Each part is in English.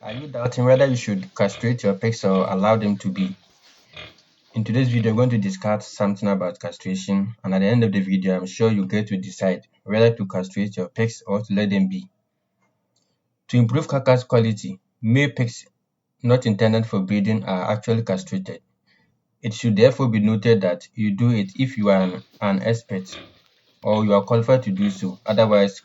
Are you doubting whether you should castrate your pigs or allow them to be? In today's video, we're going to discuss something about castration, and at the end of the video, I'm sure you get to decide whether to castrate your pigs or to let them be. To improve carcass quality, male pigs not intended for breeding are actually castrated. It should therefore be noted that you do it if you are an expert or you are qualified to do so. Otherwise,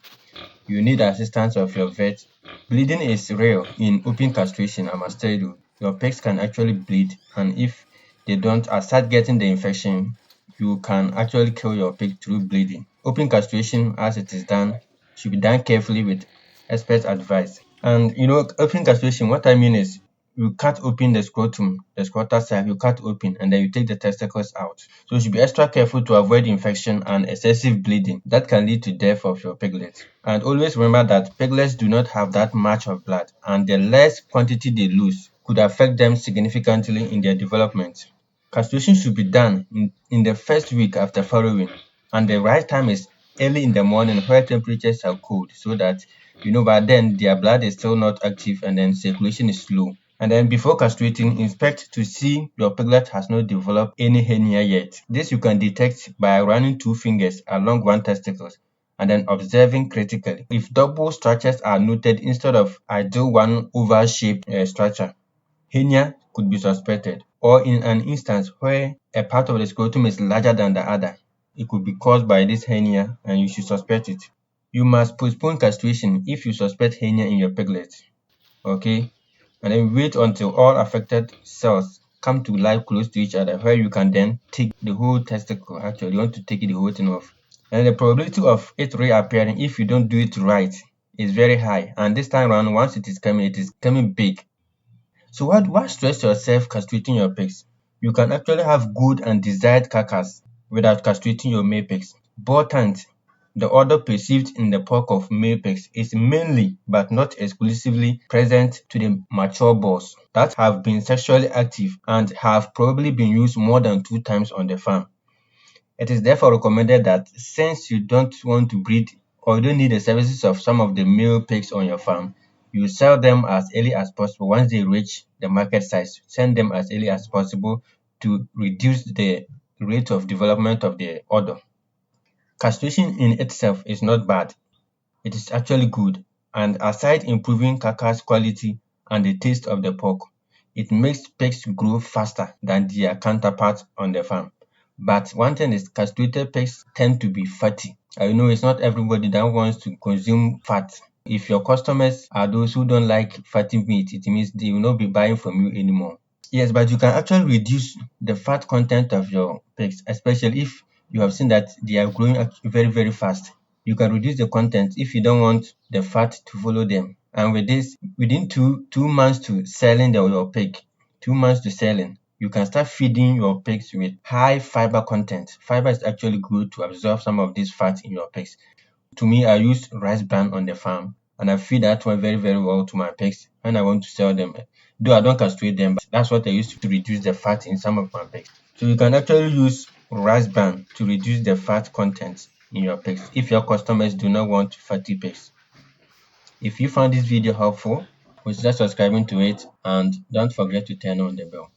you need the assistance of your vet. Bleeding is rare in open castration, I must tell you. Your pigs can actually bleed, and if they don't start getting the infection, you can actually kill your pig through bleeding. Open castration, as it is done, should be done carefully with expert advice. And open castration, what I mean is you cut open the scrotum, the scrotal sac, you cut open, and then you take the testicles out. So you should be extra careful to avoid infection and excessive bleeding. That can lead to death of your piglet. And always remember that piglets do not have that much of blood, and the less quantity they lose could affect them significantly in their development. Castration should be done in the first week after farrowing, and the right time is early in the morning where temperatures are cold, so that by then their blood is still not active and then circulation is slow. And then before castrating, inspect to see your piglet has not developed any hernia yet. This you can detect by running 2 fingers along one testicle and then observing critically. If double structures are noted instead of ideal one oval shaped structure, hernia could be suspected. Or in an instance where a part of the scrotum is larger than the other, it could be caused by this hernia and you should suspect it. You must postpone castration if you suspect hernia in your piglet. Okay? And then wait until all affected cells come to lie close to each other, where you can then take the whole testicle. Actually, you want to take the whole thing off. And the probability of it reappearing if you don't do it right is very high. And this time around, once it is coming big. So why stress yourself castrating your pigs? You can actually have good and desired carcass without castrating your male pigs. Important, the odor perceived in the pork of male pigs is mainly but not exclusively present to the mature bulls that have been sexually active and have probably been used more than 2 times on the farm. It is therefore recommended that since you don't want to breed or you don't need the services of some of the male pigs on your farm, you sell them as early as possible. Once they reach the market size, send them as early as possible to reduce the rate of development of the odor. Castration in itself is not bad. It is actually good, and aside improving carcass quality and the taste of the pork, it makes pigs grow faster than their counterparts on the farm. But one thing is, castrated pigs tend to be fatty. I know it's not everybody that wants to consume fat. If your customers are those who don't like fatty meat, it means they will not be buying from you anymore. Yes, but you can actually reduce the fat content of your pigs, especially if you have seen that they are growing very, very fast. You can reduce the content if you don't want the fat to follow them. And with this, within two months to selling your pig, 2 months to selling, you can start feeding your pigs with high fiber content. Fiber is actually good to absorb some of this fat in your pigs. To me, I use rice bran on the farm, and I feed that one very, very well to my pigs when I want to sell them. Though I don't castrate them, but that's what I use to reduce the fat in some of my pigs. So you can actually use rice bran to reduce the fat content in your pigs if your customers do not want fatty pigs. If you found this video helpful, consider subscribing to it and don't forget to turn on the bell.